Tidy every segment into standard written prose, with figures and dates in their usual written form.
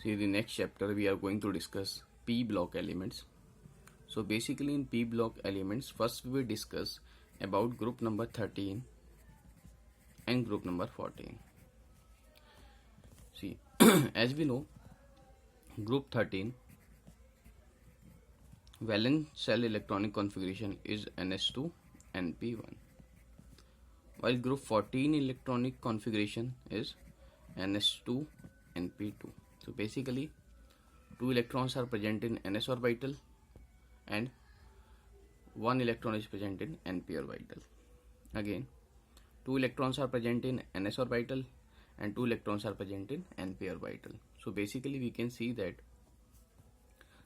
See, the next chapter we are going to discuss p block elements. So basically in p block elements, first we will discuss about group number 13 and group number 14. See, as we know, group 13 valence shell electronic configuration is ns2 np1, while group 14 electronic configuration is ns2 np2. So basically 2 electrons are present in ns orbital and 1 electron is present in np orbital. Again, 2 electrons are present in ns orbital and 2 electrons are present in np orbital. So basically we can see that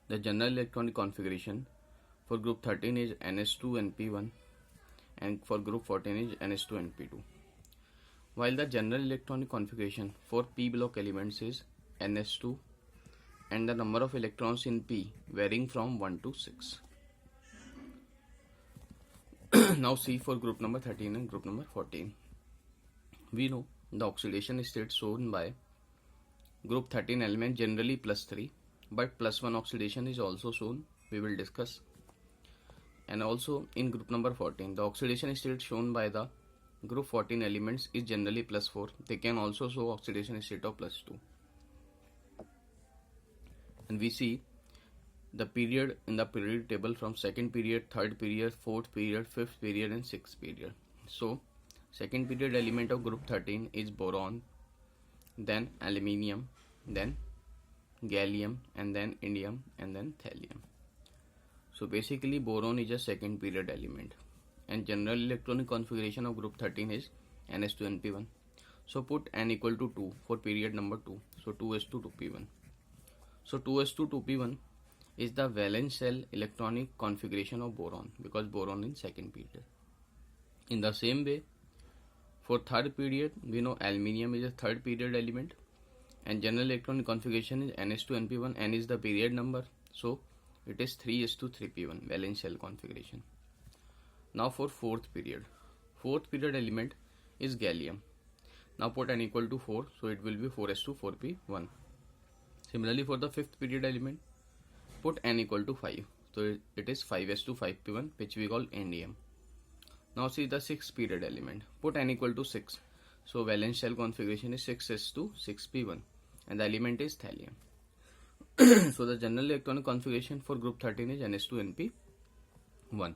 the general electronic configuration for group 13 is ns2 np1 and for group 14 is ns2 np2, while the general electronic configuration for p block elements is ns2 and the number of electrons in p varying from 1 to 6. Now see, for group number 13 and group number 14, we know the oxidation state shown by group 13 element generally +3, but +1 oxidation is also shown, we will discuss. And also in group number 14, the oxidation state shown by the group 14 elements is generally +4. They can also show oxidation state of +2. And we see the period in the periodic table from second period, third period, fourth period, fifth period and sixth period. So second period element of group 13 is boron, then aluminium, then gallium, and then indium, and then thallium. So basically boron is a second period element, and general electronic configuration of group 13 is ns2 np1. So put n equal to 2 for period number 2. So 2s2 2p1. So 2s2 2p1 is the valence shell electronic configuration of boron, because boron in second period. In the same way, for third period, we know aluminium is a third period element and general electronic configuration is ns2 np1. N is the period number, so it is 3s2 3p1 valence shell configuration. Now for fourth period element is gallium. Now put n equal to 4, so it will be 4s2 4p1. Similarly for the fifth period element, put n equal to 5, so it is 5s2 5p1, which we call indium. Now see the sixth period element, put n equal to 6, so valence shell configuration is 6s2 6p1 and the element is thallium. So the general electronic configuration for group 13 is ns2 np1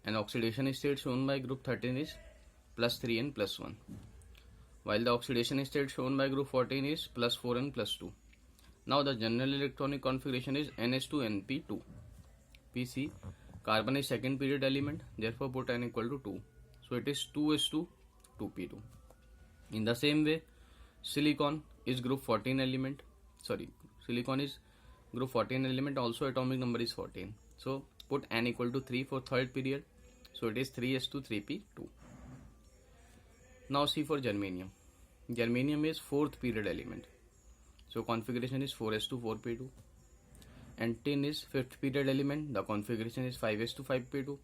and oxidation state shown by group 13 is +3 and +1, while the oxidation state shown by group 14 is +4 and +2. Now the general electronic configuration is ns2 np2. Pc, carbon is second period element, therefore put n equal to 2, so it is 2s2 2p2. In the same way, silicon is group 14 element, also atomic number is 14, so put n equal to 3 for third period, so it is 3s2 3p2. Now see for germanium is fourth period element, so configuration is 4s2 4p2, and tin is fifth period element, the configuration is 5s2 5p2,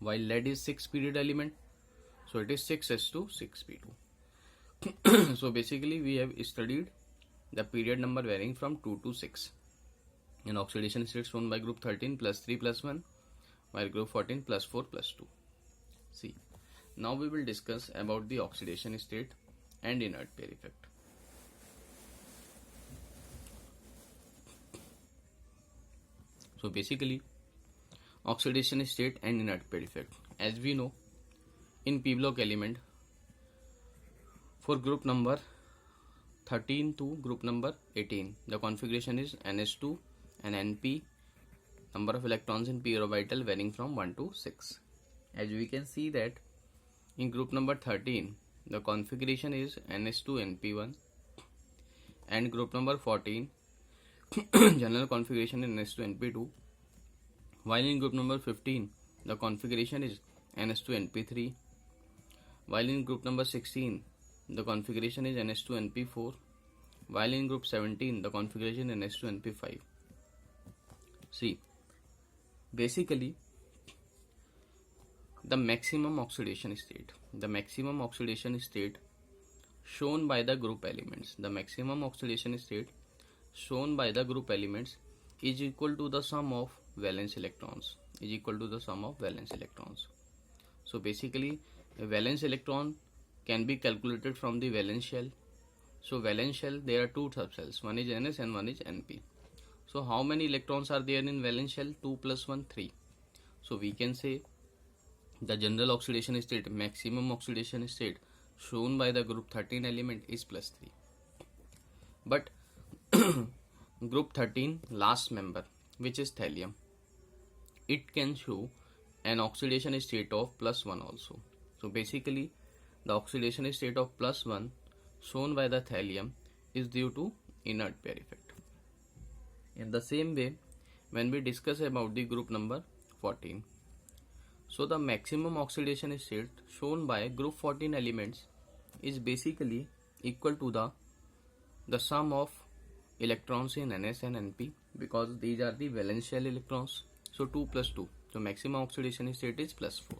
while lead is sixth period element, so it is 6s2 6p2. So basically we have studied the period number varying from 2 to 6, and oxidation state shown by group 13 +3 +1, while group 14 +4 +2. See, now we will discuss about the oxidation state and inert pair effect. So basically oxidation state and inert pair effect, as we know in p block element, for group number 13 to group number 18, the configuration is ns2 and np, number of electrons in p orbital varying from 1 to 6. As we can see that in group number 13, the configuration is ns2 np1, and group number 14 general configuration is ns2 np2, while in group number 15 the configuration is ns2 np3, while in group number 16 the configuration is ns2 np4, while in group 17 the configuration is ns2 np5. See, basically the maximum oxidation state shown by the group elements, the maximum oxidation state shown by the group elements is equal to the sum of valence electrons, is equal to the sum of valence electrons. So basically a valence electron can be calculated from the valence shell. So valence shell, there are two subshells, one is Ns and one is Np. So how many electrons are there in valence shell? 2 plus 1, 3. So we can say the general oxidation state, maximum oxidation state shown by the group 13 element is plus 3. But group 13 last member, which is thallium, it can show an oxidation state of plus 1 also. So basically the oxidation state of plus 1 shown by the thallium is due to inert pair effect. In the same way, when we discuss about the group number 14, so the maximum oxidation state shown by group 14 elements is basically equal to the sum of electrons in Ns and Np, because these are the valence shell electrons. So 2 plus 2, so maximum oxidation state is plus 4.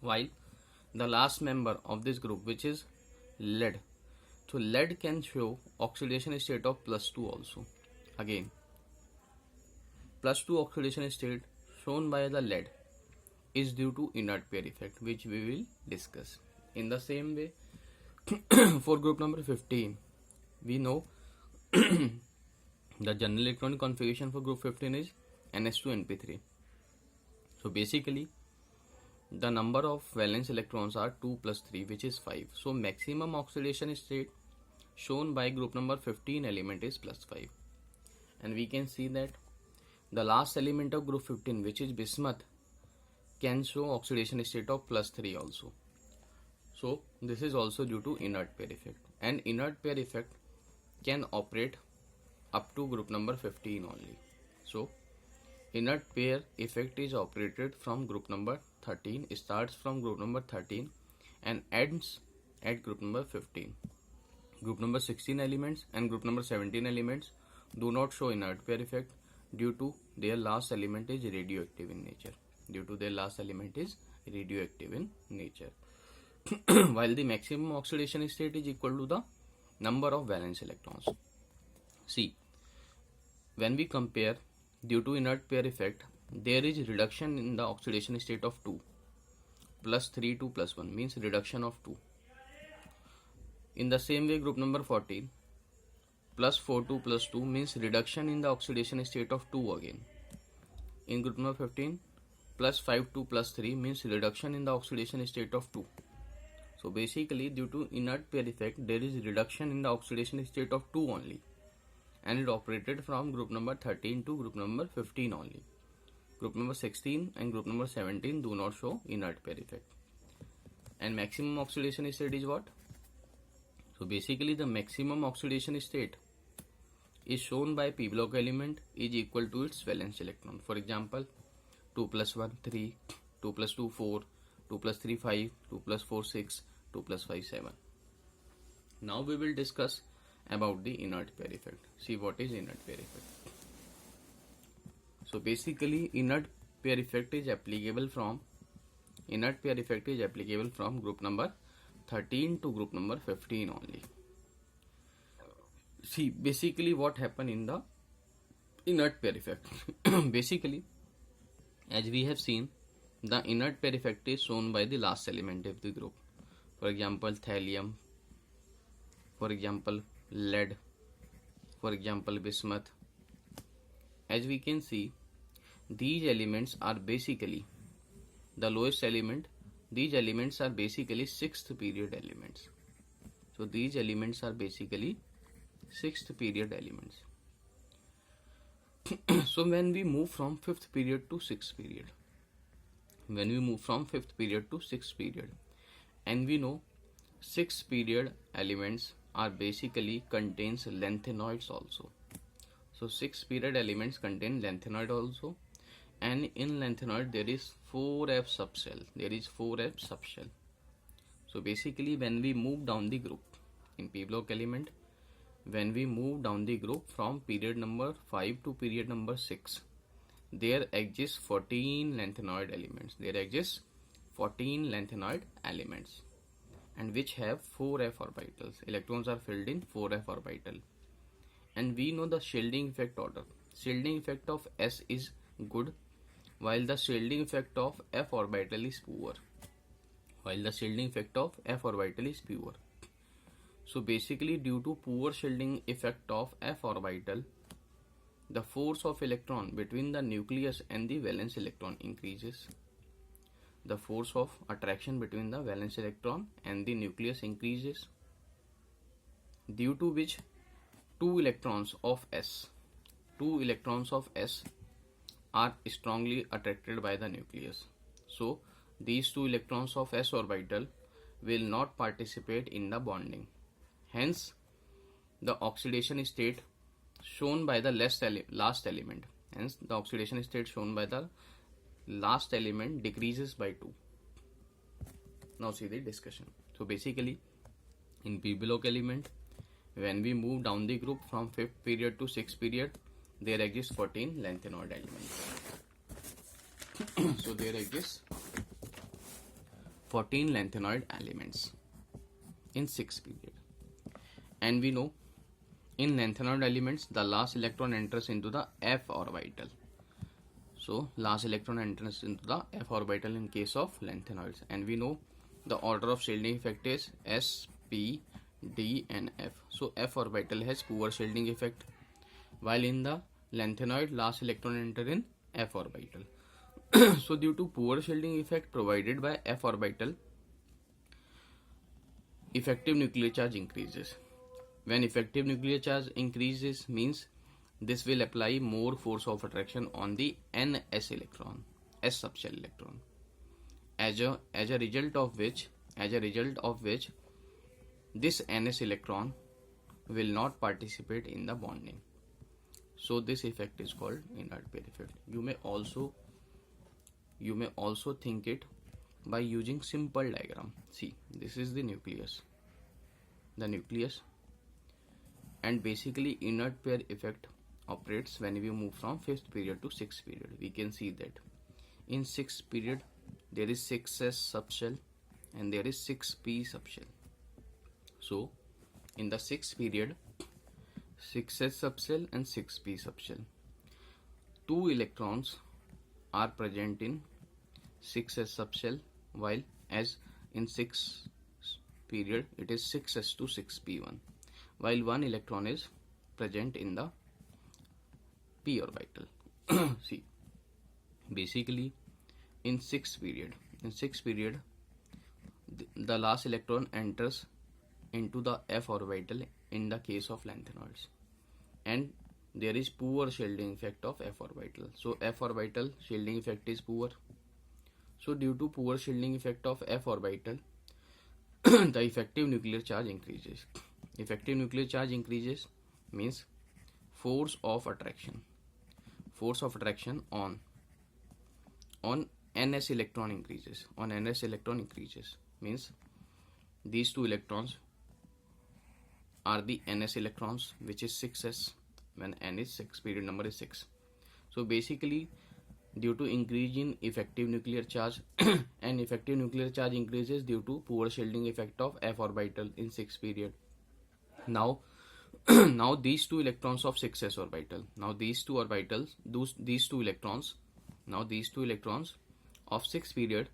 While the last member of this group, which is lead, so lead can show oxidation state of plus 2 also. Again, plus 2 oxidation state shown by the lead is due to inert pair effect, which we will discuss. In the same way, for group number 15, we know the general electronic configuration for group 15 is Ns2Np3. So basically the number of valence electrons are 2 plus 3, which is 5. So maximum oxidation state shown by group number 15 element is plus 5. And we can see that the last element of group 15, which is bismuth, can show oxidation state of plus 3 also. So this is also due to inert pair effect, and inert pair effect can operate up to group number 15 only. So inert pair effect is operated from group number 13, starts from group number 13 and ends at group number 15. Group number 16 elements and group number 17 elements do not show inert pair effect due to their last element is radioactive in nature. While the maximum oxidation state is equal to the number of valence electrons. See, when we compare, due to inert pair effect, there is reduction in the oxidation state of 2. Plus 3 to plus 1 means reduction of 2. In the same way, group number 14, plus 4 to plus 2 means reduction in the oxidation state of 2 again. In group number 15, plus 5 to plus 3 means reduction in the oxidation state of 2. So basically, due to inert pair effect, there is reduction in the oxidation state of 2 only, and it operated from group number 13 to group number 15 only. Group number 16 and group number 17 do not show inert pair effect. And maximum oxidation state is what? So basically the maximum oxidation state is shown by p block element is equal to its valence electron. For example, 2 plus 1 3, 2 plus 2 4, 2 plus 3 5, 2 plus 4 6, 2 plus 5 7. Now we will discuss about the inert pair effect. See what is inert pair effect. So basically inert pair effect is applicable from group number 13 to group number 15 only. See basically what happened in the inert pair effect. Basically, as we have seen, the inert pair effect is shown by the last element of the group. For example, thallium, for example, lead, for example, bismuth. As we can see, these elements are basically the lowest element. These elements are basically 6th period elements. So these elements are basically 6th period elements. So when we move from 5th period to 6th period, and we know 6th period elements are basically contains lanthanoids also. So 6th period elements contain lanthanoid also, and in lanthanoid there is 4f subshell. So basically when we move down the group in p block element, when we move down the group from period number 5 to period number 6, there exists 14 lanthanoid elements. And which have 4f orbitals. Electrons are filled in 4f orbital. And we know the shielding effect order. Shielding effect of S is good, while the shielding effect of F orbital is poor. So basically, due to poor shielding effect of F orbital, the force of electron between the nucleus and the valence electron increases. The force of attraction between the valence electron and the nucleus increases, due to which two electrons of S are strongly attracted by the nucleus. So these two electrons of S orbital will not participate in the bonding. Hence, the oxidation state shown by the last element. Decreases by 2. Now see the discussion. So basically, in p block element, when we move down the group from 5th period to 6th period, there exist 14 lanthanoid elements. So there exist 14 lanthanoid elements in 6th period. And we know in lanthanoid elements, the last electron enters into the F orbital. So last electron enters into the F orbital in case of lanthanoids. And we know the order of shielding effect is S, P, D and F. So F orbital has poor shielding effect, while in the lanthanoid last electron enter in F orbital. So due to poor shielding effect provided by F orbital, effective nuclear charge increases. When effective nuclear charge increases, means this will apply more force of attraction on the NS electron, S subshell electron. As a result of which this NS electron will not participate in the bonding. So this effect is called inert pair effect. You may also think it by using simple diagram. See, this is the nucleus, and basically inert pair effect operates when we move from 5th period to 6th period. We can see that in 6th period there is 6s subshell and there is 6p subshell. So in the 6th period, 6s subshell and 6p subshell, 2 electrons are present in 6s subshell, while as in 6th period it is 6s to 6p1, while 1 electron is present in the p orbital. See, basically in 6th period, the last electron enters into the F orbital in the case of lanthanoids, and there is poor shielding effect of F orbital. So F orbital shielding effect is poor. So due to poor shielding effect of F orbital, the effective nuclear charge increases. Effective nuclear charge increases means force of attraction on NS electron increases. Means these two electrons are the NS electrons, which is 6s when n is 6, period number is 6. So basically, due to increase in effective nuclear charge and effective nuclear charge increases due to poor shielding effect of F orbital in 6th period. Now these two electrons of 6s orbital, these two electrons of 6th period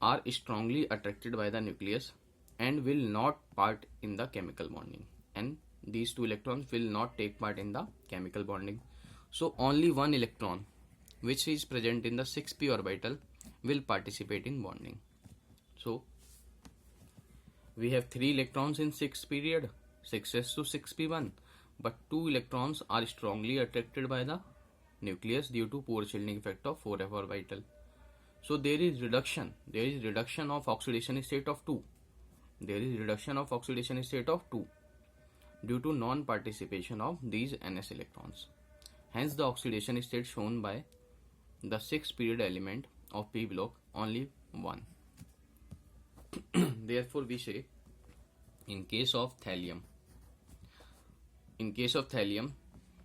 are strongly attracted by the nucleus and will not part in the chemical bonding, and these two electrons will not take part in the chemical bonding. So only 1 electron which is present in the 6p orbital will participate in bonding. So we have 3 electrons in 6th period, 6s to 6p1, but 2 electrons are strongly attracted by the nucleus due to poor shielding effect of 4f orbital. So there is reduction of oxidation state of 2. Due to non-participation of these NS electrons. Hence the oxidation state shown by the 6th period element of p block only 1. Therefore we say, in case of thallium,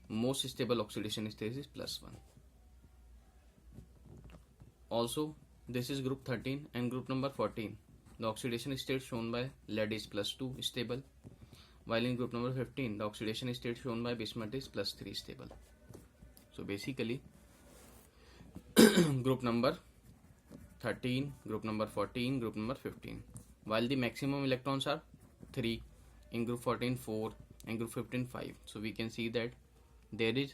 most stable oxidation state is +1. Also, this is group 13 and group number 14. The oxidation state shown by lead is +2 stable, while in group number 15 the oxidation state shown by bismuth is +3 stable. So basically group number 13, group number 14, group number 15, while the maximum electrons are 3, in group 14 4, and group 15 5. So we can see that there is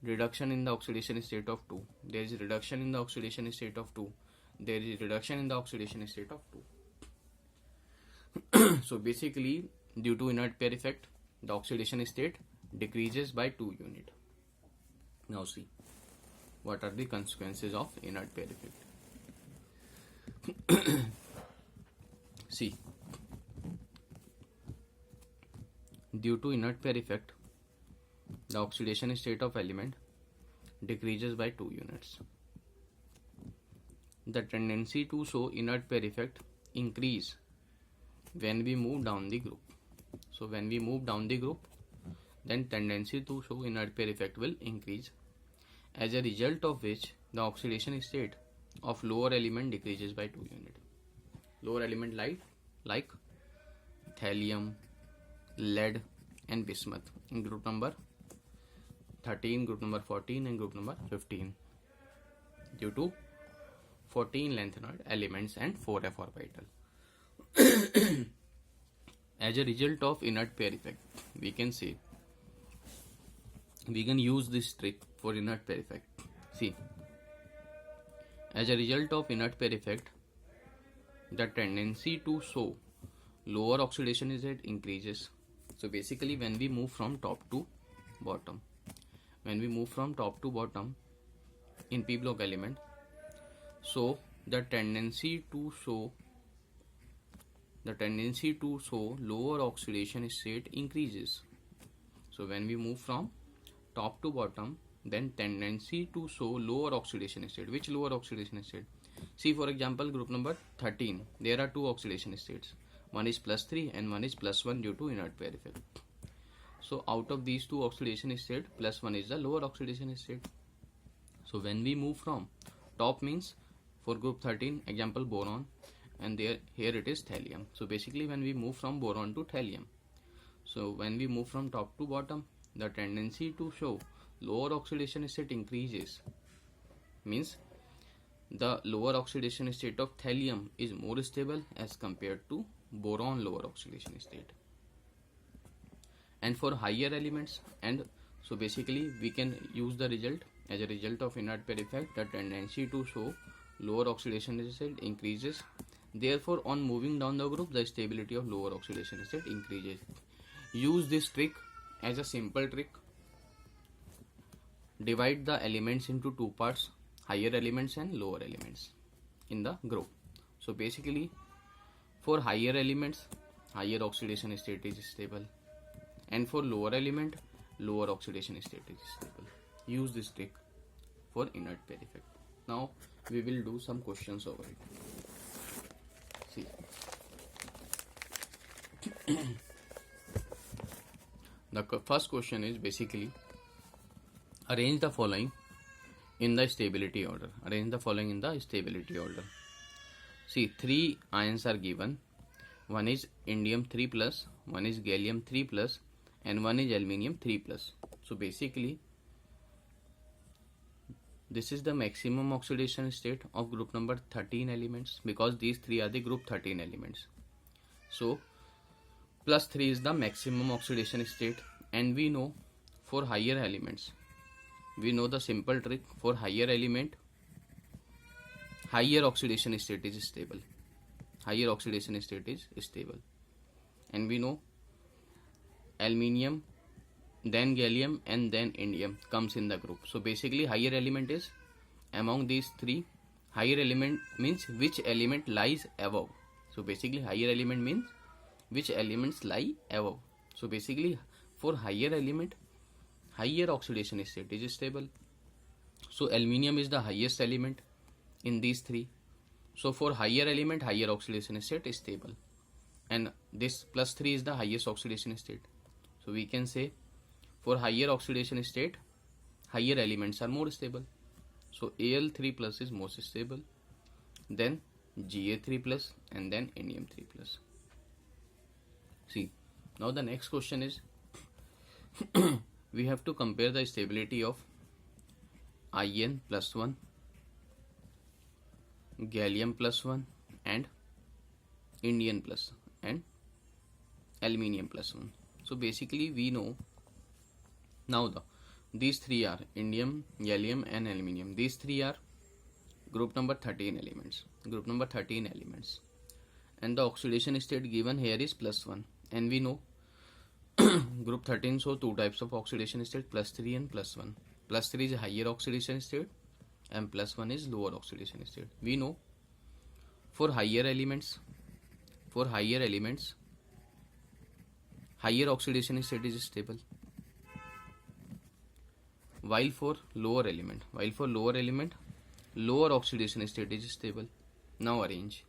reduction in the oxidation state of 2, there is reduction in the oxidation state of 2, there is reduction in the oxidation state of 2. So basically due to inert pair effect the oxidation state decreases by 2 unit. Now see what are the consequences of inert pair effect. See, due to inert pair effect the oxidation state of element decreases by 2 units. The tendency to show inert pair effect increase when we move down the group. So when we move down the group, then tendency to show inert pair effect will increase, as a result of which the oxidation state of lower element decreases by 2 unit. Lower element like thallium, lead and bismuth in group number 13, group number 14 and group number 15, due to 14 lengthened elements and 4f orbital. As a result of inert pair effect, we can say we can use this trick for inert pair effect. See, as a result of inert pair effect, the tendency to show lower oxidation state increases. So basically when we move from top to bottom, in p block element, so the tendency to show lower oxidation state increases. So when we move from top to bottom, then tendency to show lower oxidation state. Which lower oxidation state? See, for example, group number 13, there are 2 oxidation states. One is +3 and one is +1 due to inert pair effect. So out of these 2 oxidation state, +1 is the lower oxidation state. So when we move from top, means for group 13, example boron, and here it is thallium. So basically when we move from boron to thallium, so when we move from top to bottom, the tendency to show lower oxidation state increases, means the lower oxidation state of thallium is more stable as compared to boron lower oxidation state. And for higher elements, and so basically we can use the result, as a result of inert pair effect, the tendency to show lower oxidation state increases. Therefore on moving down the group, the stability of lower oxidation state increases. Use this trick as a simple trick. Divide the elements into 2 parts, higher elements and lower elements in the group. So basically for higher elements, higher oxidation state is stable, and for lower element, lower oxidation state is stable. Use this trick for inert pair effect. Now we will do some questions over it. See, the first question is basically arrange the following in the stability order. See, 3 ions are given. One is indium 3+, one is gallium 3+, and one is aluminium 3+. So basically this is the maximum oxidation state of group number 13 elements, because these 3 are the group 13 elements. So +3 is the maximum oxidation state, and we know for higher elements, we know the simple trick. For higher element, higher oxidation state is stable. And we know aluminium, then gallium, and then indium comes in the group. So basically higher element is among these 3. Higher element means which element lies above. So basically higher element means which elements lie above. So basically for higher element, higher oxidation state is stable. So aluminium is the highest element in these 3. So for higher element, higher oxidation state is stable, and this +3 is the highest oxidation state. So we can say for higher oxidation state, higher elements are more stable. So Al3+ is most stable, then Ga3+, and then indium 3+. See, Now the next question is we have to compare the stability of IN plus 1, gallium plus 1 and indium plus and aluminium plus 1. So basically we know now these three are indium, gallium and aluminium. These three are group number 13 elements. Group number 13 elements. And the oxidation state given here is plus 1. And we know group 13 show two types of oxidation state, plus 3 and plus 1. Plus 3 is higher oxidation state and plus 1 is lower oxidation state. We know for higher elements, higher oxidation state is stable, while for lower element, lower oxidation state is stable. Now arrange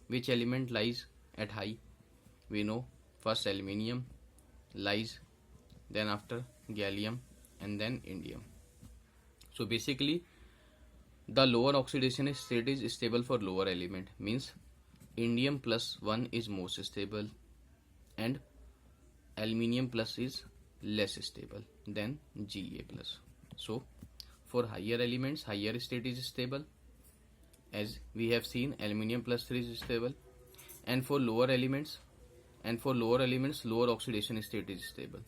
which element lies at high. We know first aluminium lies, then after gallium and then indium. So basically the lower oxidation state is stable for lower element, means indium plus 1 is most stable and aluminium plus is less stable than Ga plus. So for higher elements, higher state is stable, as we have seen aluminium plus 3 is stable, and for lower elements, lower oxidation state is stable.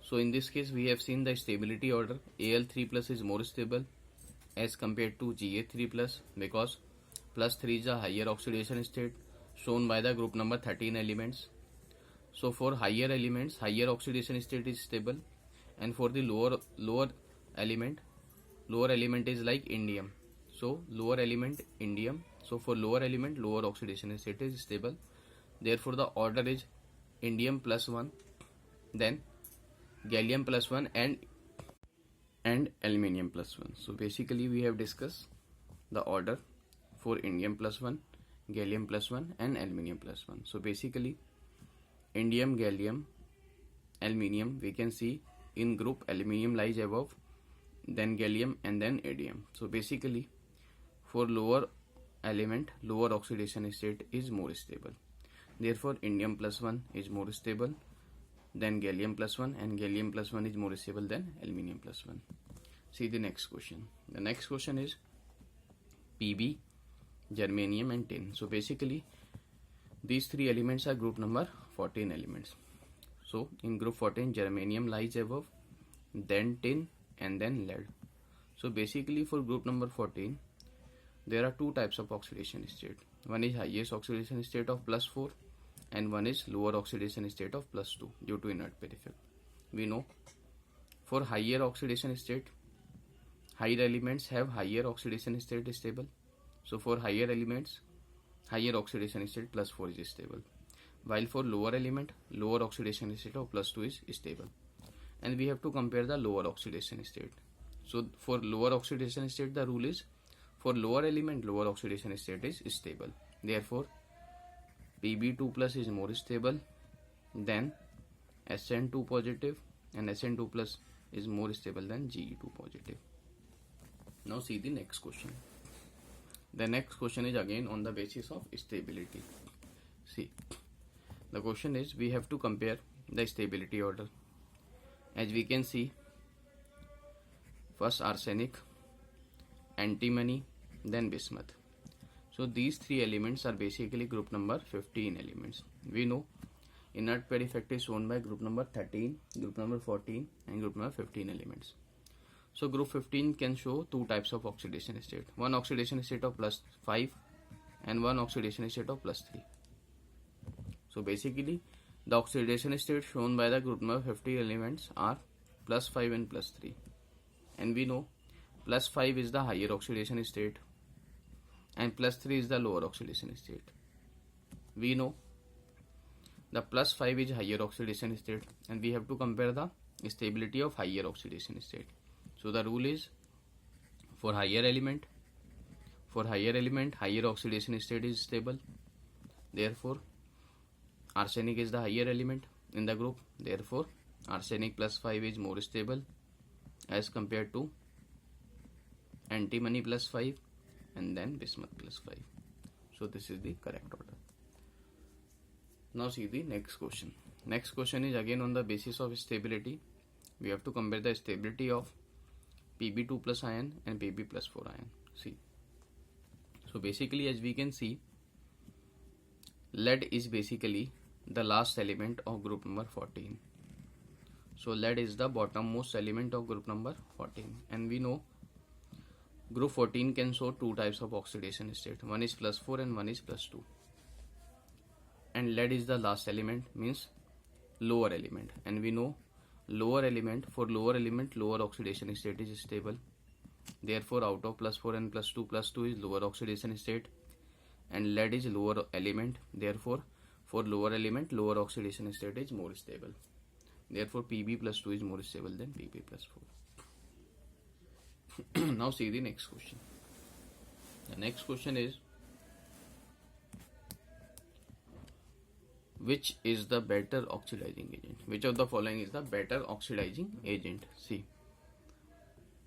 So in this case we have seen the stability order. Al3 plus is more stable as compared to Ga3 plus, because plus 3 is a higher oxidation state shown by the group number 13 elements. So for higher elements, higher oxidation state is stable, and for the lower element is like indium. So lower element indium. So for lower element, lower oxidation state is stable. Therefore the order is indium plus 1, then gallium plus 1 and aluminium plus 1. So basically we have discussed the order for indium plus 1, gallium plus 1 and aluminium plus 1. So basically indium, gallium, aluminium, we can see in group aluminium lies above, then gallium and then indium. So basically for lower element, lower oxidation state is more stable. Therefore indium plus 1 is more stable than gallium plus 1, and gallium plus 1 is more stable than aluminium plus 1. See the next question. The next question is Pb, germanium and tin. So basically these three elements are group number 14 elements. So in group 14 germanium lies above, then tin and then lead. So basically for group number 14 there are two types of oxidation state. One is highest oxidation state of plus 4 and one is lower oxidation state of plus 2 due to inert pair effect. We know for higher oxidation state, higher elements have higher oxidation state stable. So for higher elements, higher oxidation state plus 4 is stable, while for lower element, lower oxidation state of plus 2 is stable. And we have to compare the lower oxidation state. So for lower oxidation state, the rule is for lower element, lower oxidation state is stable. Therefore Pb2 plus is more stable than Sn2 positive, and Sn2 plus is more stable than Ge2 positive. Now see the next question. The next question is again on the basis of stability. See, the question is we have to compare the stability order. As we can see, first arsenic, antimony, then bismuth. So these three elements are basically group number 15 elements. We know inert pair effect is shown by group number 13, group number 14 and group number 15 elements. So group 15 can show two types of oxidation state. One oxidation state of plus 5 and one oxidation state of plus 3. So basically the oxidation state shown by the group number 50 elements are plus 5 and plus 3. And we know plus 5 is the higher oxidation state and plus 3 is the lower oxidation state. We know the plus 5 is higher oxidation state, and we have to compare the stability of higher oxidation state. So the rule is for higher element, higher oxidation state is stable. Therefore arsenic is the higher element in the group. Therefore arsenic plus 5 is more stable as compared to antimony plus 5 and then bismuth plus 5. So this is the correct order. Now see the next question. Next question is again on the basis of stability. We have to compare the stability of Pb2 plus ion and Pb plus 4 ion. See, so basically as we can see, lead is basically the last element of group number 14. So lead is the bottommost element of group number 14, and we know group 14 can show two types of oxidation state. One is +4 and one is +2. And lead is the last element, means lower element, and we know lower element, for lower element lower oxidation state is stable. Therefore out of +4 and +2 is lower oxidation state, and lead is lower element. Therefore for lower element lower oxidation state is more stable. Therefore Pb plus 2 is more stable than Pb plus 4. Now see the next question. The next question is, which is the better oxidizing agent? Which of the following is the better oxidizing agent? See,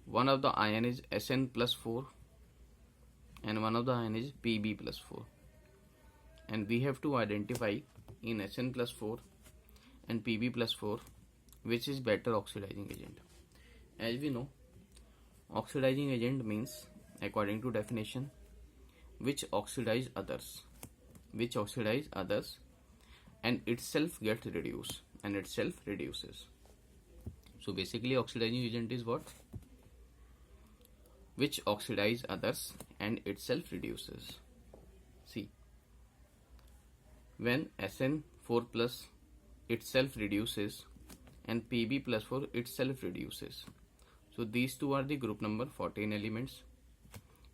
one of the ion is Sn plus 4 and one of the ion is Pb plus 4, and we have to identify in Sn plus 4 and Pb plus 4 which is better oxidizing agent. As we know, oxidizing agent means, according to definition, which oxidize others, and itself gets reduced and itself reduces. So basically oxidizing agent is what? Which oxidize others and itself reduces. See, when Sn4 plus itself reduces and Pb plus 4 itself reduces, so these two are the group number 14 elements,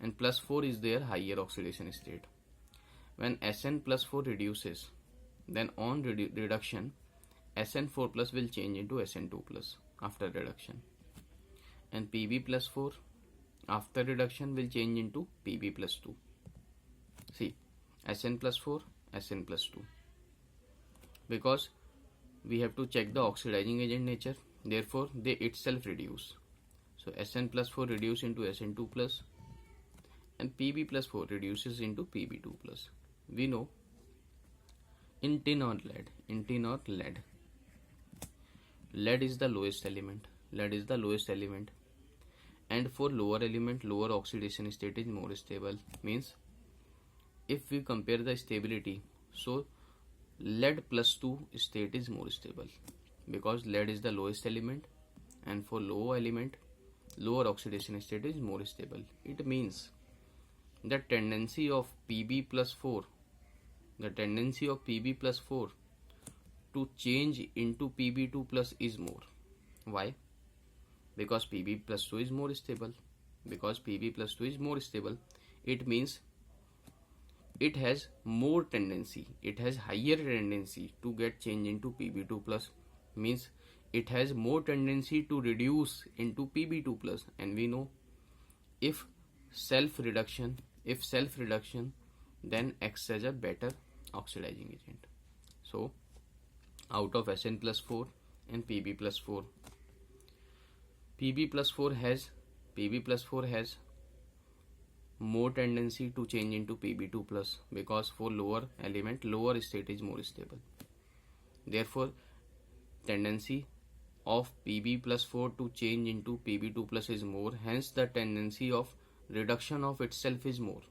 and plus 4 is their higher oxidation state. When Sn plus 4 reduces, then on reduction Sn4 plus will change into Sn2 plus after reduction, and Pb plus 4 after reduction will change into Pb plus 2. See, Sn plus 4, Sn plus 2, because we have to check the oxidizing agent nature, therefore they itself reduce. So Sn plus 4 reduce into Sn2 plus, and Pb plus 4 reduces into Pb2 plus. We know in tin or lead, lead is the lowest element, and for lower element lower oxidation state is more stable. Means if we compare the stability, so lead plus 2 state is more stable, because lead is the lowest element, and for low element lower oxidation state is more stable. It means the tendency of Pb plus 4 to change into Pb2 plus is more. Why? Because Pb plus 2 is more stable. It means it has higher tendency to get change into Pb2 plus, means it has more tendency to reduce into Pb2 plus, and we know if self reduction then acts as a better oxidizing agent. So out of Sn plus 4 and Pb plus 4, Pb plus 4 has more tendency to change into Pb2 plus, because for lower element lower state is more stable. Therefore tendency of Pb plus 4 to change into Pb2 plus is more, hence the tendency of reduction of itself is more.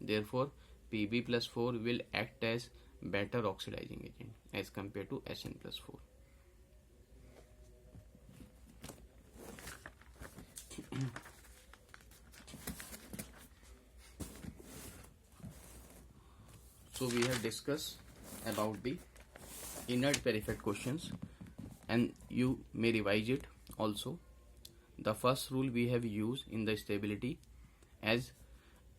Therefore Pb plus 4 will act as better oxidizing agent as compared to Sn plus 4. So we have discussed about the inert perfect questions, and you may revise it also. The first rule we have used in the stability as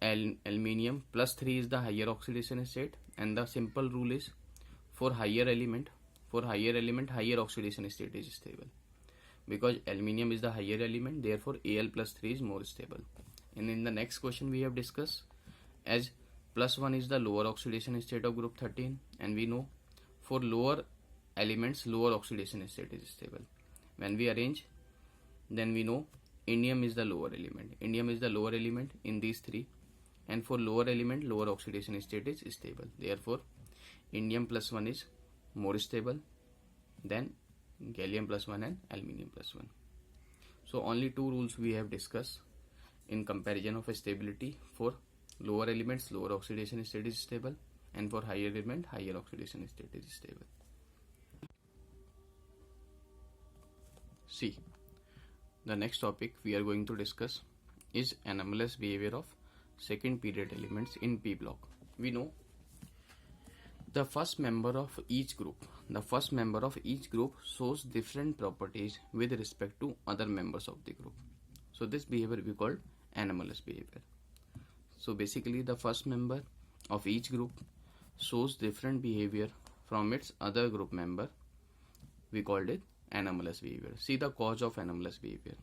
aluminium plus 3 is the higher oxidation state, and the simple rule is for higher element higher oxidation state is stable, because aluminium is the higher element, therefore Al plus 3 is more stable. And in the next question we have discussed as plus 1 is the lower oxidation state of group 13, and we know for lower elements lower oxidation state is stable. When we arrange, then we know indium is the lower element in these three, and for lower element lower oxidation state is stable. Therefore indium plus 1 is more stable, then gallium plus 1 and aluminium plus 1. So only two rules we have discussed in comparison of stability. For lower elements, lower oxidation state is stable, and for higher element, higher oxidation state is stable. See, the next topic we are going to discuss is anomalous behavior of second period elements in p block. We know the first member of each group shows different properties with respect to other members of the group. So this behavior we call anomalous behavior. So basically the first member of each group shows different behavior from its other group member. We called it anomalous behavior. See the cause of anomalous behavior.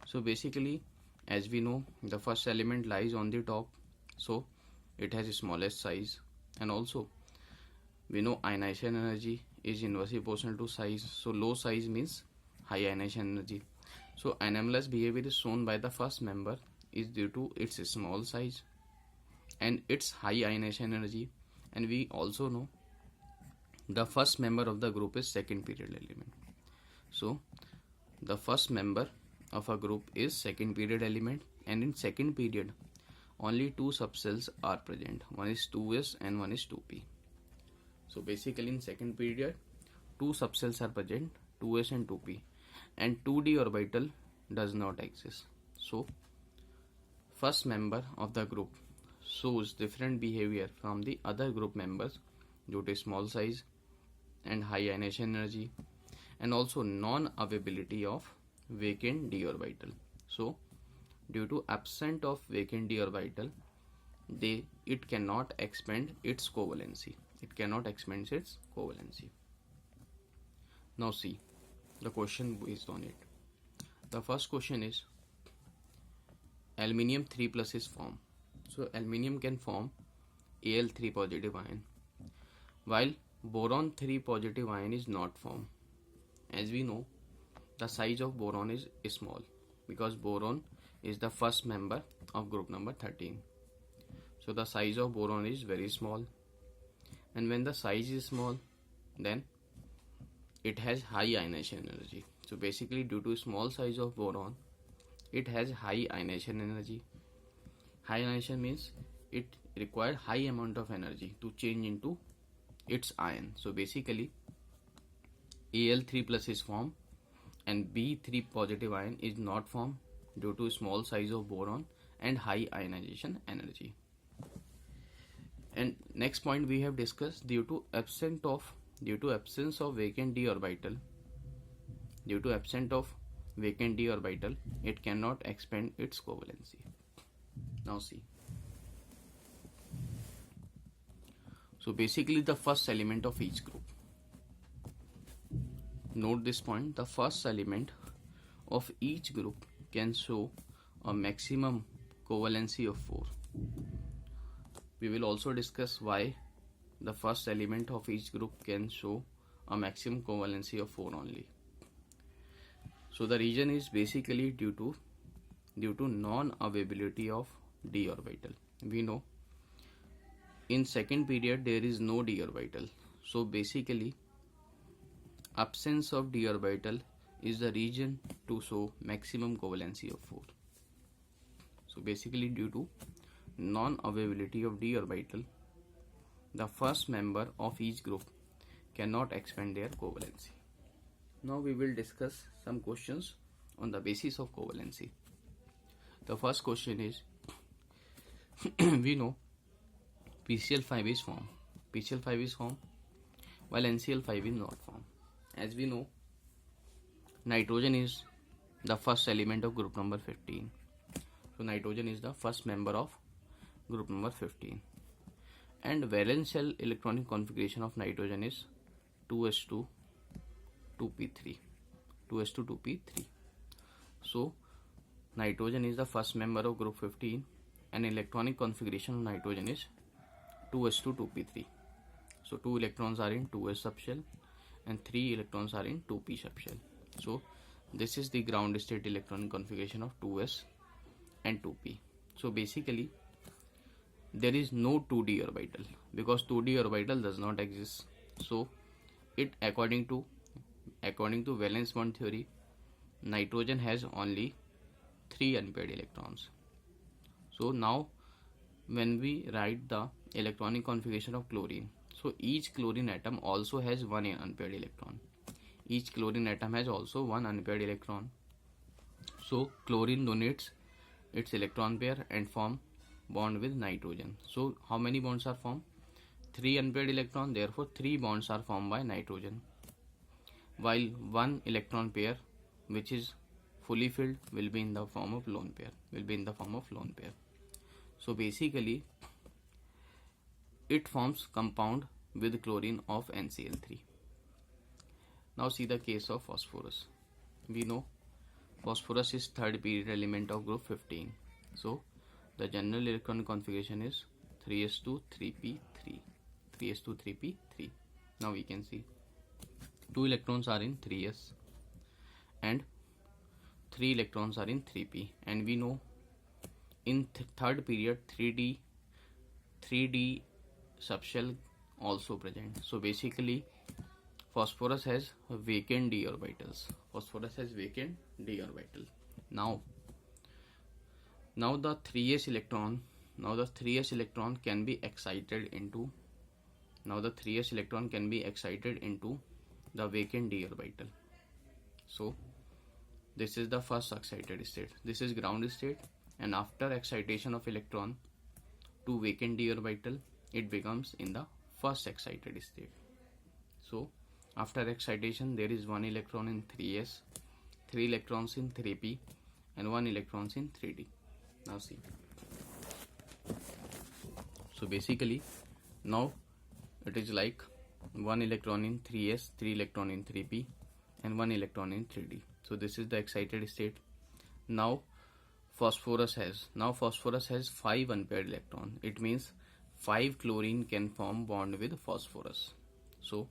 So basically, as we know, the first element lies on the top, so it has the smallest size, and also we know ionization energy is inversely proportional to size, so low size means high ionization energy. So anomalous behavior is shown by the first member is due to its small size and its high ionization energy, and we also know the first member of the group is second period element. So the first member of a group is second period element, and in second period only two subcells are present, one is 2s and one is 2p. So basically in second period two subcells are present, 2s and 2p, and 2d orbital does not exist. So first member of the group shows different behavior from the other group members due to small size and high ionization energy, and also non-availability of vacant d orbital. So due to absence of vacant d orbital, it cannot expand its covalency. Now see the question based on it. The first question is aluminium 3 plus is formed. So aluminium can form Al3 positive ion, while boron 3 positive ion is not formed. As we know, the size of boron is small because boron is the first member of group number 13. So the size of boron is very small, and when the size is small, then it has high ionization energy. So basically due to small size of boron, it has high ionization energy. High ionization means it requires high amount of energy to change into its ion. So basically Al3 plus is formed and B3 positive ion is not formed due to small size of boron and high ionization energy. And next point we have discussed, due to absence of vacant d orbital, it cannot expand its covalency. Now see. So basically the first element of each group. Note this point, the first element of each group can show a maximum covalency of 4. We will also discuss why the first element of each group can show a maximum covalency of 4 only. So the reason is basically due to non-availability of d orbital. We know in second period there is no d orbital. So basically absence of d orbital is the reason to show maximum covalency of 4. So basically due to non-availability of d orbital, the first member of each group cannot expand their covalency. Now we will discuss some questions on the basis of covalency. The first question is we know PCl5 is formed. PCl5 is formed while NCl5 is not formed. As we know, nitrogen is the first element of group number 15. So nitrogen is the first member of group number 15. And valence shell electronic configuration of nitrogen is 2s2 2p3. 2s2 2p3. So nitrogen is the first member of group 15 and electronic configuration of nitrogen is 2s2 2p3. So 2 electrons are in 2s subshell and 3 electrons are in 2p subshell. So this is the ground state electronic configuration of 2s and 2p. So basically there is no 2d orbital because 2d orbital does not exist. So it according to according to valence bond theory, nitrogen has only 3 unpaired electrons. So now when we write the electronic configuration of chlorine, so each chlorine atom also has one unpaired electron. Each chlorine atom has also one unpaired electron. So chlorine donates its electron pair and form bond with nitrogen. So how many bonds are formed? 3 unpaired electron, therefore 3 bonds are formed by nitrogen. While one electron pair which is fully filled will be in the form of lone pair. So basically it forms compound with chlorine of NCl3. Now see the case of phosphorus. We know phosphorus is third period element of group 15. So the general electronic configuration is 3s2 3p3. 3s2 3p3. Now we can see 2 electrons are in 3s and 3 electrons are in 3p, and we know in third period 3d subshell also present. So basically phosphorus has vacant d orbitals. Now the 3s electron can be excited into the vacant d orbital. So this is the first excited state. This is ground state, and after excitation of electron to vacant d orbital, it becomes in the first excited state. So after excitation there is 1 electron in 3s, 3 electrons in 3p, and 1 electrons in 3d. Now see. So basically now it is like 1 electron in 3s, 3 electron in 3p, and 1 electron in 3d. So this is the excited state. Now phosphorus has 5 unpaired electron. It means 5 chlorine can form bond with phosphorus. So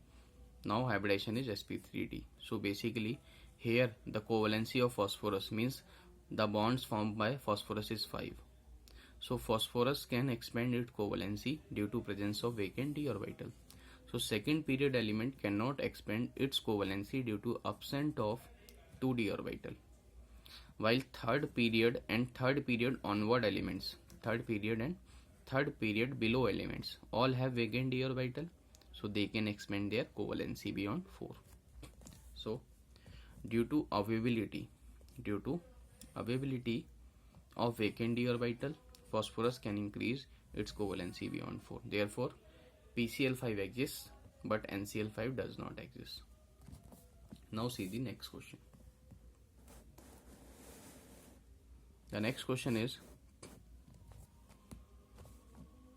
now hybridization is sp3d. So basically here the covalency of phosphorus means the bonds formed by phosphorus is 5. So phosphorus can expand its covalency due to presence of vacant d orbital. So second period element cannot expand its covalency due to absence of 2d orbital. While third period onward elements, third period below elements all have vacant d orbital, so they can expand their covalency beyond 4. So due to availability of vacant d orbital, phosphorus can increase its covalency beyond 4. Therefore PCl5 exists but NCl5 does not exist. Now see the next question. The next question is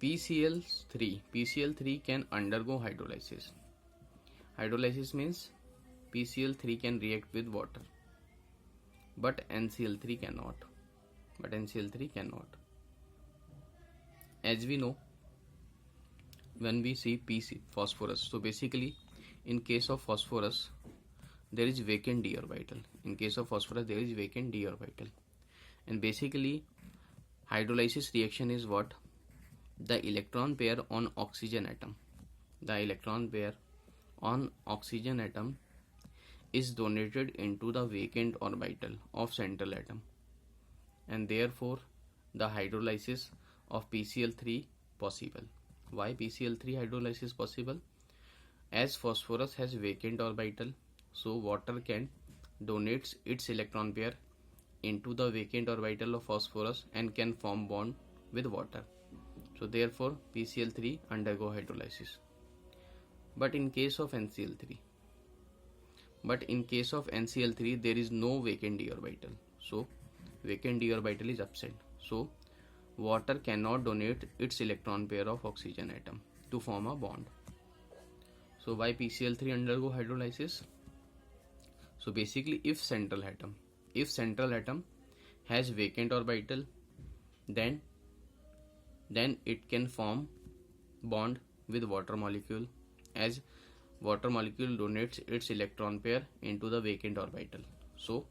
PCl3 can undergo hydrolysis. Hydrolysis means PCl3 can react with water, but NCl3 cannot. As we know, when we see phosphorus, so basically in case of phosphorus there is vacant d orbital. And basically hydrolysis reaction is what? The electron pair on oxygen atom is donated into the vacant orbital of central atom, and therefore the hydrolysis of PCl3 possible. Why PCl3 hydrolysis possible? As phosphorus has vacant orbital, so water can donate its electron pair into the vacant orbital of phosphorus and can form bond with water. So therefore PCl3 undergo hydrolysis. But in case of NCl3 there is no vacant d orbital. So vacant d orbital is absent. So water cannot donate its electron pair of oxygen atom to form a bond. So why PCl3 undergo hydrolysis? So basically if central atom has vacant orbital, then it can form bond with water molecule, as water molecule donates its electron pair into the vacant orbital. So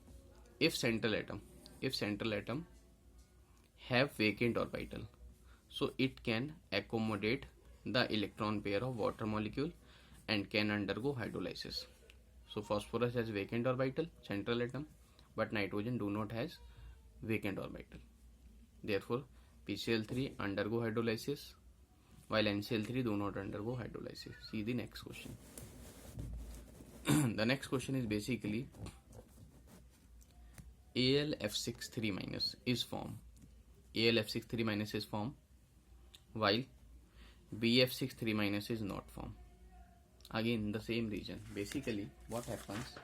if central atom have vacant orbital, so it can accommodate the electron pair of water molecule and can undergo hydrolysis. So phosphorus has vacant orbital, central atom, but nitrogen do not has vacant orbital. Therefore, PCl3 undergo hydrolysis while NCl3 do not undergo hydrolysis. See the next question. The next question is basically AlF6 3- is formed. AlF6 3- is formed while BF6 3- is not formed. Again, the same reason. Basically, what happens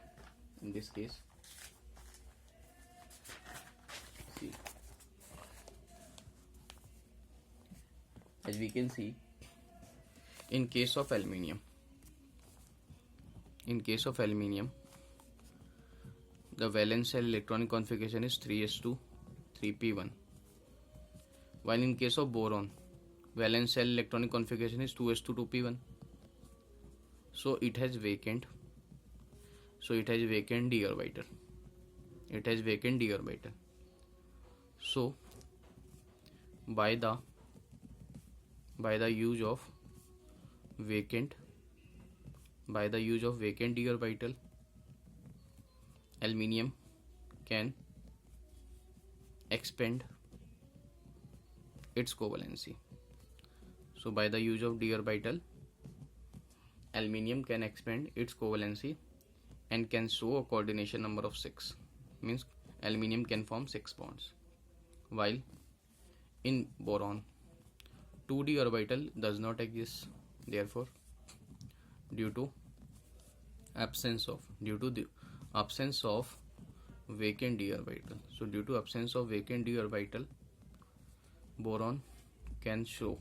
in this case? See, as we can see, in case of aluminium, the valence shell electronic configuration is 3s2 3p1, while in case of boron, valence shell electronic configuration is 2s2 2p1. So it has vacant d orbital. So by the use of vacant d orbital, aluminium can expand its covalency. So by the use of d orbital, aluminium can expand its covalency and can show a coordination number of 6. Means aluminium can form 6 bonds. While in boron, 2d orbital does not exist. Therefore, due to the absence of vacant d orbital. So due to absence of vacant d orbital, boron can show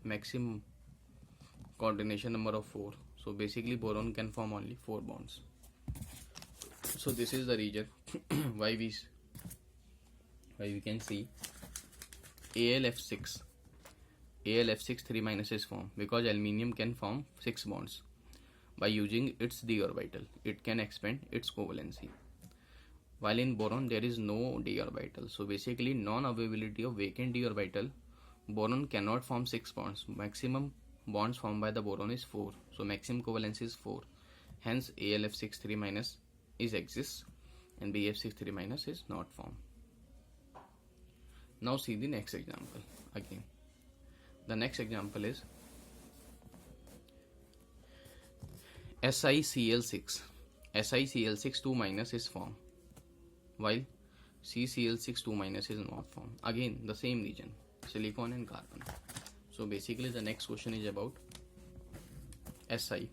maximum coordination number of 4. So basically boron can form only 4 bonds. So this is the reason why we can see AlF6 3- is formed, because aluminium can form 6 bonds by using its d orbital. It can expand its covalency, while in boron there is no d orbital. So basically, non-availability of vacant d orbital, boron cannot form 6 bonds. Maximum bonds formed by the boron is 4. So maximum covalence is 4. Hence AlF6 3- is exists and BF6 3- is not formed. Now see the next example again. The next example is SiCl6. SiCl6 2- is formed while CCl6 2- is not formed. Again, the same region, silicon and carbon. So basically the next question is about Si.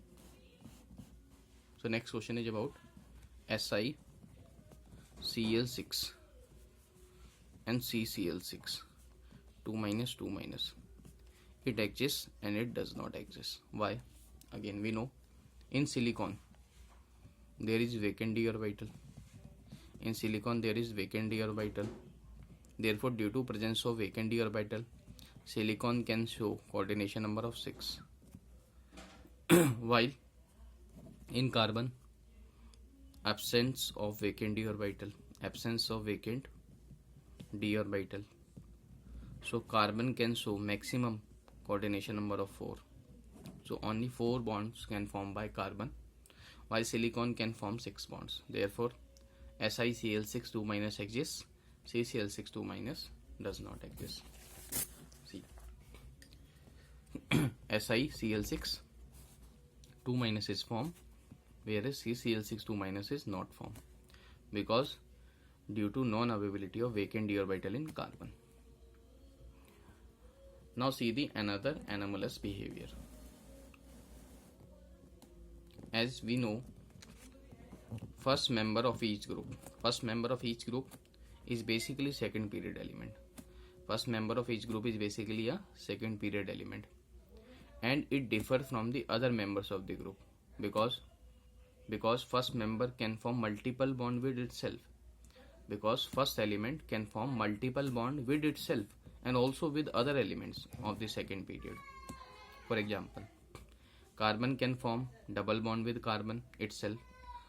So next question is about SiCl6 and CCl6 2-. It exists and it does not exist. Why? Again, we know in silicon there is vacant d orbital. Therefore, due to presence of vacant d orbital, silicon can show coordination number of 6. While in carbon, absence of vacant d orbital. So carbon can show maximum coordination number of 4. So only 4 bonds can form by carbon, while silicon can form 6 bonds. Therefore, SiCl6 2- exists, CCl6 2- does not exist. See, SiCl6 2- is formed, whereas CCl6 2- is not formed, because due to non-availability of vacant d orbital in carbon. Now see the another anomalous behavior. As we know, first member of each group is basically second period element. First member of each group is basically a second period element, and it differs from the other members of the group because first member can form multiple bond with itself. Because first element can form multiple bond with itself and also with other elements of the second period. For example, carbon can form double bond with carbon itself,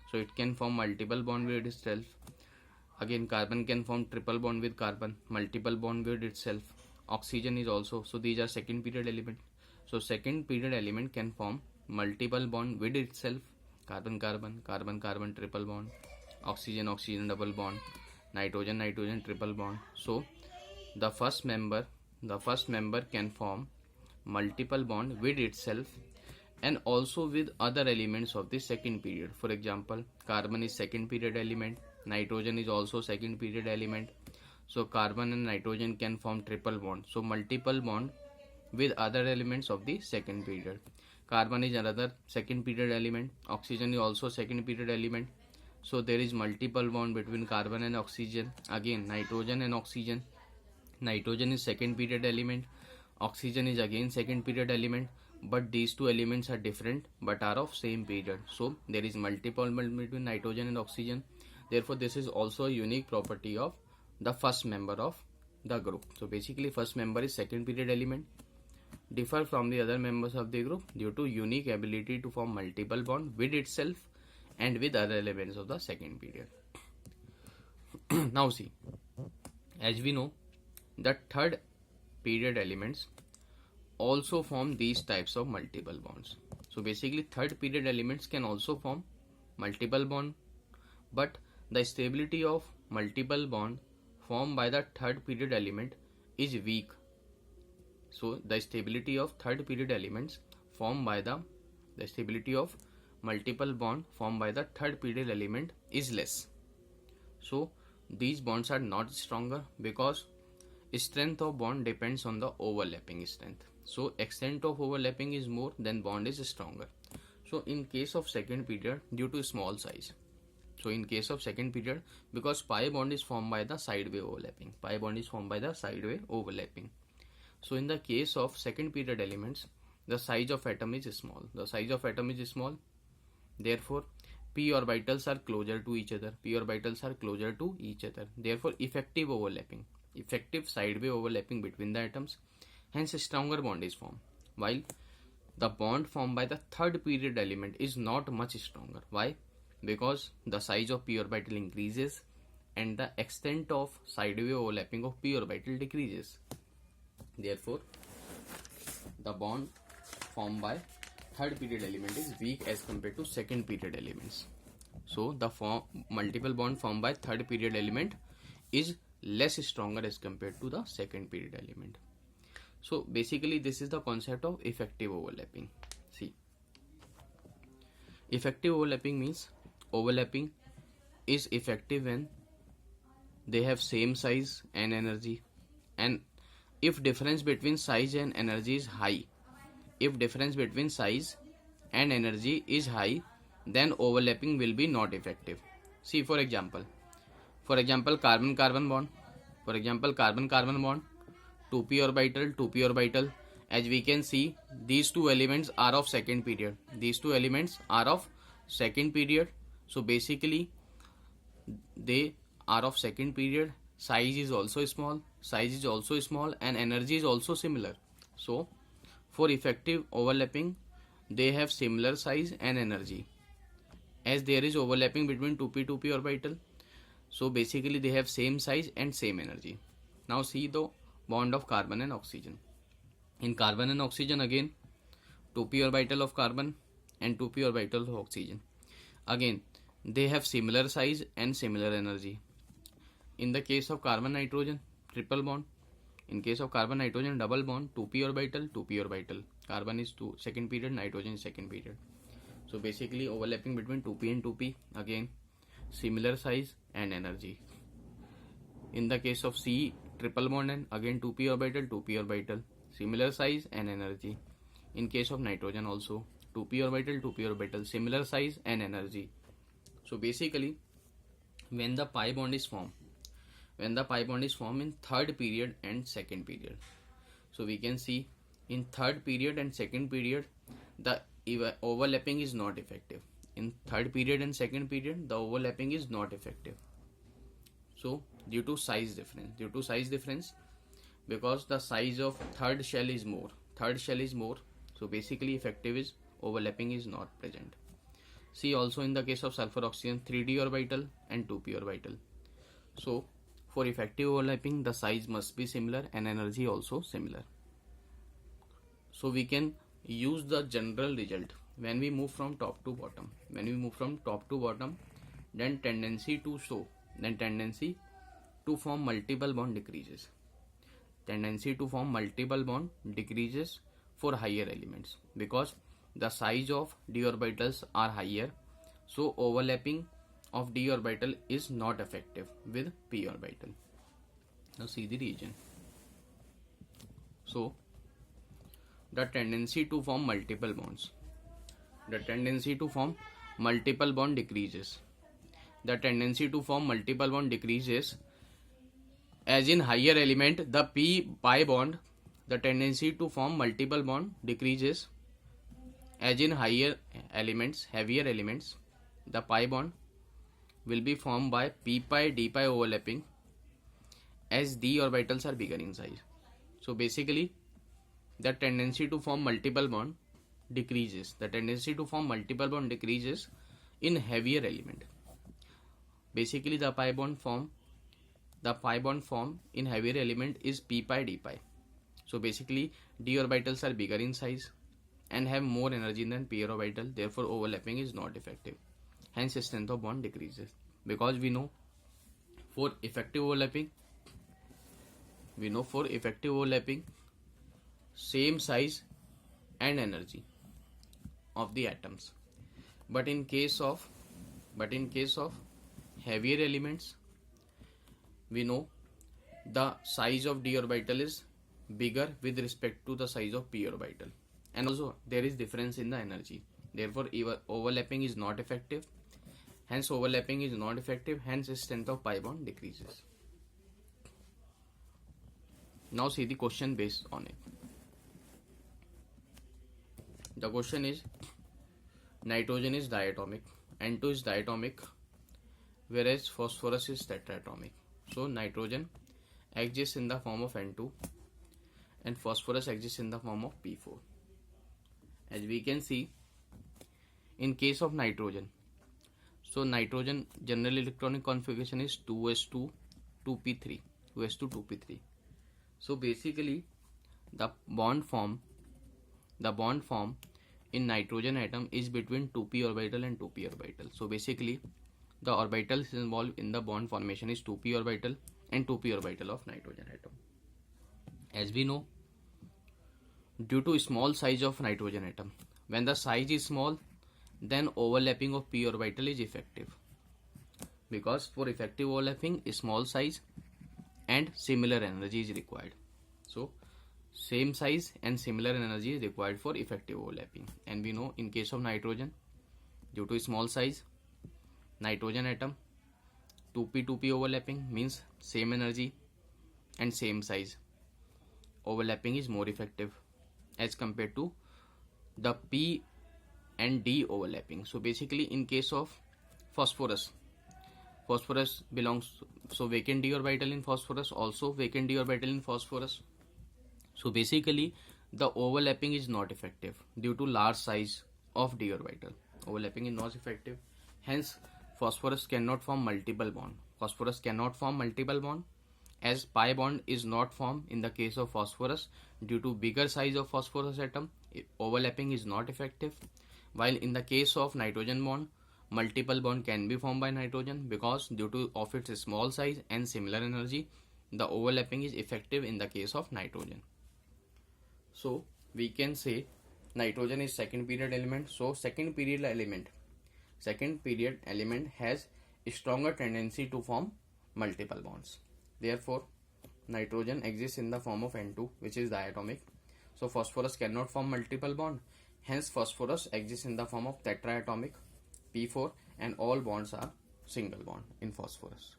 so it can form multiple bond with itself. Again, carbon can form triple bond with carbon, multiple bond with itself. Oxygen is also, so these are second period element. So second period element can form multiple bond with itself, carbon carbon, carbon carbon triple bond, oxygen oxygen double bond, nitrogen nitrogen triple bond. So the first member can form multiple bond with itself and also with other elements of the second period. For example, carbon is second period element, nitrogen is also second period element. So carbon and nitrogen can form triple bond. So multiple bond with other elements of the second period. Carbon is another second period element, oxygen is also second period element. So there is multiple bond between carbon and oxygen. Again, nitrogen and oxygen. Nitrogen is second period element, oxygen is again second period element, but these two elements are different but are of same period. So there is multiple bond between nitrogen and oxygen. Therefore this is also a unique property of the first member of the group. So basically first member is second period element, differ from the other members of the group due to unique ability to form multiple bond with itself and with other elements of the second period. Now see, as we know, the third period elements also form these types of multiple bonds. So basically third period elements can also form multiple bond, but the stability of multiple bond formed by the third period element is weak. So the stability of third period elements formed by the stability of multiple bond formed by the third period element is less. So these bonds are not stronger because strength of bond depends on the overlapping strength. So extent of overlapping is more, then bond is stronger. So in case of second period, due to small size, so in case of second period, because pi bond is formed by the sideway overlapping, pi bond is formed by the sideway overlapping. So in the case of second period elements, the size of atom is small. The size of atom is small, therefore p orbitals are closer to each other. P orbitals are closer to each other. Therefore effective overlapping, effective sideway overlapping between the atoms, hence a stronger bond is formed, while the bond formed by the third period element is not much stronger. Why? Because the size of p orbital increases and the extent of sideway overlapping of p orbital decreases. Therefore the bond formed by third period element is weak as compared to second period elements. So the multiple bond formed by third period element is less stronger as compared to the second period element. So basically this is the concept of effective overlapping. See, effective overlapping means overlapping is effective when they have same size and energy, and if difference between size and energy is high, if difference between size and energy is high, then overlapping will be not effective. See, for example carbon carbon bond, for example carbon carbon bond, 2p orbital 2p orbital. As we can see, these two elements are of second period. These two elements are of second period. So basically they are of second period. Size is also small, and energy is also similar. So for effective overlapping, they have similar size and energy. As there is overlapping between 2p orbital, so basically they have same size and same energy. Now see the bond of carbon and oxygen. In carbon and oxygen, again 2p orbital of carbon and 2p orbital of oxygen. Again they have similar size and similar energy. In the case of carbon nitrogen, triple bond. In case of carbon nitrogen, double bond, 2p orbital 2p orbital. Carbon is second period, nitrogen is second period. So basically overlapping between 2p and 2p, again similar size and energy. In the case of C, triple bond, and again 2p orbital, similar size and energy. In case of nitrogen also 2p orbital, similar size and energy. So basically when the pi bond is formed in third period and second period, so we can see in third period and second period the overlapping is not effective. In third period and second period the overlapping is not effective. So due to size difference, because the size of third shell is more, so basically effective is overlapping is not present. See also in the case of sulfur oxygen, 3d orbital and 2p orbital. So for effective overlapping the size must be similar and energy also similar. So we can use the general result when we move from top to bottom, then tendency to form multiple bond decreases. Tendency to form multiple bond decreases for higher elements because the size of d orbitals are higher, so overlapping of d orbital is not effective with p orbital. Now see the region. So the tendency to form multiple bonds decreases. The tendency to form multiple bond decreases as in higher element the pi bond. The tendency to form multiple bond decreases as in heavier elements. The pi bond will be formed by p pi d pi overlapping as d orbitals are bigger in size. So basically the tendency to form multiple bond decreases. In heavier element. Basically the pi bond form in heavier element is p pi d pi. So basically d orbitals are bigger in size and have more energy than p orbital, therefore overlapping is not effective. Hence strength of bond decreases. Because we know for effective overlapping same size and energy of the atoms. But in case of heavier elements, we know the size of d orbital is bigger with respect to the size of p orbital, and also there is difference in the energy, therefore overlapping is not effective. Hence strength of pi bond decreases. Now see the question based on it. The question is, nitrogen is diatomic, N2 is diatomic, whereas phosphorus is tetratomic. So nitrogen exists in the form of N2 and phosphorus exists in the form of P4. As we can see, in case of nitrogen, so nitrogen general electronic configuration is 2s2 2p3. So basically the bond form in nitrogen atom is between 2p orbital and 2p orbital. So basically the orbitals involved in the bond formation is 2p orbital and 2p orbital of nitrogen atom. As we know, due to small size of nitrogen atom, when the size is small, then overlapping of p orbital is effective, because for effective overlapping small size and similar energy is required. So same size and similar energy is required for effective overlapping. And we know in case of nitrogen, due to small size, nitrogen atom 2p overlapping means same energy and same size. Overlapping is more effective as compared to the p and d overlapping. So basically in case of phosphorus belongs, so vacant d orbital in phosphorus, also vacant d orbital in phosphorus. So basically the overlapping is not effective due to large size of d orbital. Overlapping is not effective. Hence phosphorus cannot form multiple bond. As pi bond is not formed in the case of phosphorus due to bigger size of phosphorus atom. Overlapping is not effective. While in the case of nitrogen bond, multiple bond can be formed by nitrogen because due to of its small size and similar energy, the overlapping is effective in the case of nitrogen. So we can say nitrogen is second period element. So second period element has a stronger tendency to form multiple bonds. Therefore nitrogen exists in the form of N2, which is diatomic. So phosphorus cannot form multiple bond. Hence phosphorus exists in the form of tetraatomic P4, and all bonds are single bond in phosphorus.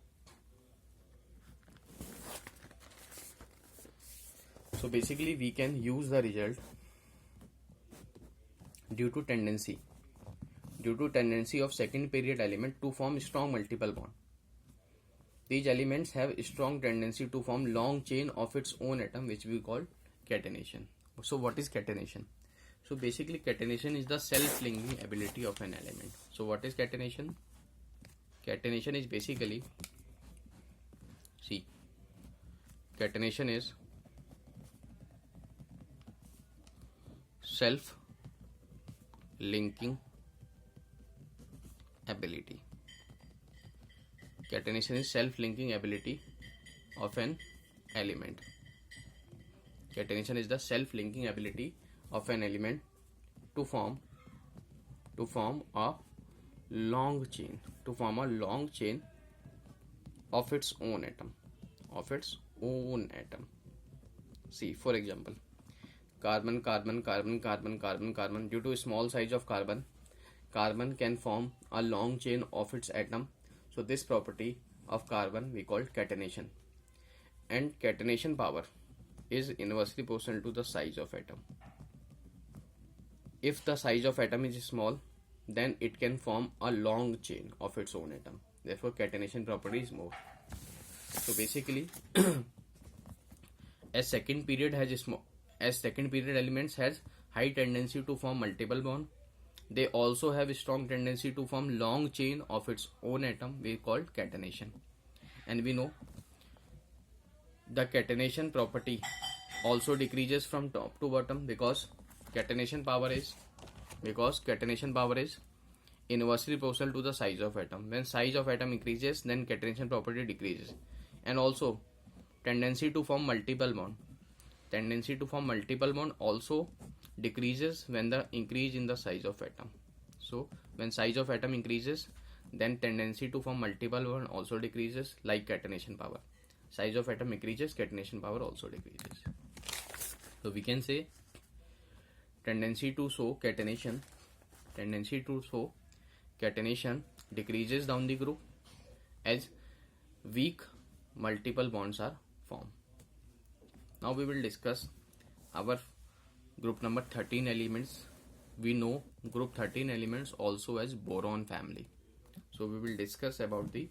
So basically we can use the result due to tendency of second period element to form strong multiple bond. These elements have a strong tendency to form long chain of its own atom, which we call catenation. So what is catenation? So basically catenation is the self-linking ability of an element. So what is catenation? Catenation is basically, catenation is linking ability. Catenation is self-linking ability of an element. Catenation is the self-linking ability of an element to form a long chain, of its own atom, See, for example, carbon. Due to a small size of carbon can form a long chain of its atom. So this property of carbon we call catenation, and catenation power is inversely proportional to the size of atom. If the size of atom is small, then it can form a long chain of its own atom. Therefore, catenation property is more. So basically, as second period elements has high tendency to form multiple bond, they also have a strong tendency to form long chain of its own atom, we called catenation. And we know the catenation property also decreases from top to bottom because catenation power is inversely proportional to the size of atom. When size of atom increases, then catenation property decreases. And also tendency to form multiple bond also decreases when the increase in the size of atom. So when size of atom increases, then tendency to form multiple bond also decreases, like catenation power. Size of atom increases, catenation power also decreases. So we can say tendency to show catenation decreases down the group as weak multiple bonds are formed. Now we will discuss our group number 13 elements. We know group 13 elements also as boron family. So we will discuss about the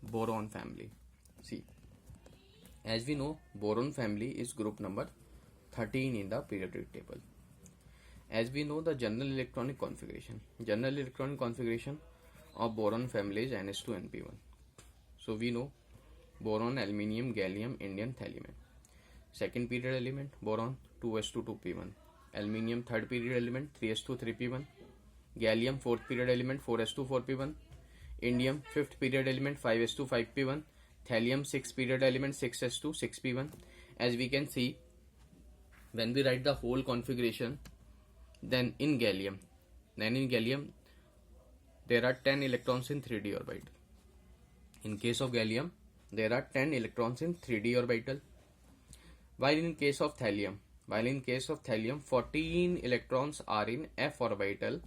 boron family. See, as we know, boron family is group number 13 in the periodic table. As we know the general electronic configuration of boron family is Ns2Np1. So we know boron, aluminium, gallium, indium, thallium. Second period element boron 2s2 2p1, aluminium third period element 3s2 3p1, gallium fourth period element 4s2 4p1, indium fifth period element 5s2 5p1, thallium sixth period element 6s2 6p1. As we can see, when we write the whole configuration, then in gallium there are 10 electrons in 3d orbital. In case of gallium, there are 10 electrons in 3d orbital, while in case of thallium 14 electrons are in f orbital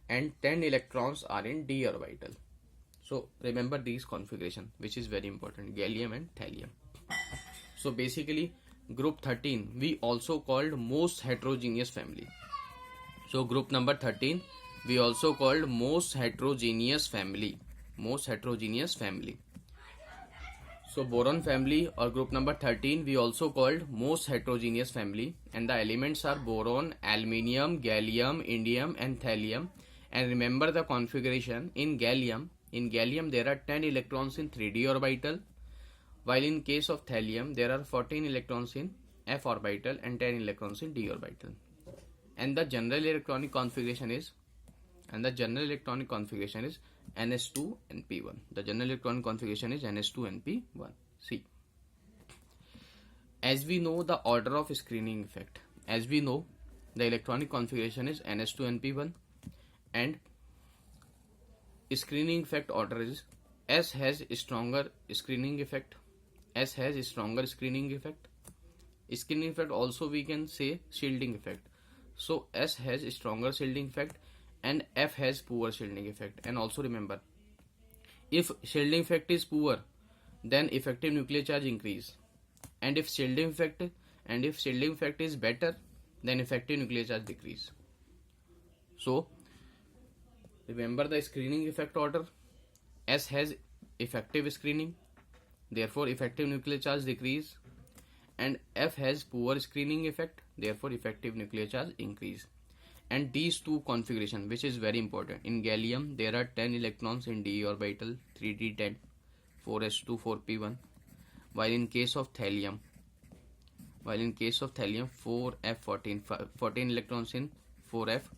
and 10 electrons are in d orbital. So remember these configuration, which is very important, gallium and thallium. So basically group 13 we also called most heterogeneous family. So group number 13 we also called most heterogeneous family. So boron family or group number 13 we also called most heterogeneous family, and the elements are boron, aluminium, gallium, indium and thallium. And remember the configuration. In gallium there are 10 electrons in 3d orbital, while in case of thallium there are 14 electrons in f orbital and 10 electrons in d orbital. And the general electronic configuration is Ns2Np1. The general electronic configuration is Ns2Np1. See, as we know the order of screening effect, as we know the electronic configuration is Ns2Np1, and screening effect order is S has stronger screening effect. Screening effect also we can say shielding effect. So S has stronger shielding effect and F has poor shielding effect. And also remember, if shielding effect is poor, then effective nuclear charge increase, and if shielding effect is better, then effective nuclear charge decrease. So remember the screening effect order. S has effective screening, therefore effective nuclear charge decrease, and F has poor screening effect, therefore effective nuclear charge increase. And these two configuration, which is very important. In gallium there are 10 electrons in d orbital, 3d10, 4s2 4p1, while in case of thallium 4f 14 electrons in 4f,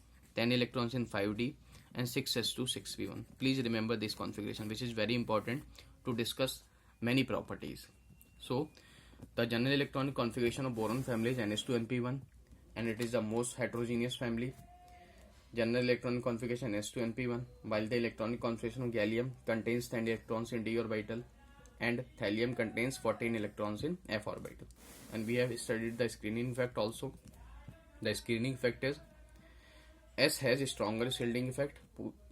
10 electrons in 5d, and 6s2 6p1. Please remember this configuration, which is very important to discuss many properties. So the general electronic configuration of boron family is ns2np1, and it is the most heterogeneous family. General electronic configuration s2np1, while the electronic configuration of gallium contains 10 electrons in d orbital and thallium contains 14 electrons in f orbital. And we have studied the screening effect also. The screening effect is S has a stronger shielding effect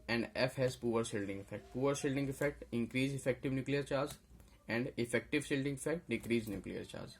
and F has poor shielding effect. Poor shielding effect increase effective nuclear charge, and effective shielding effect decrease nuclear charge.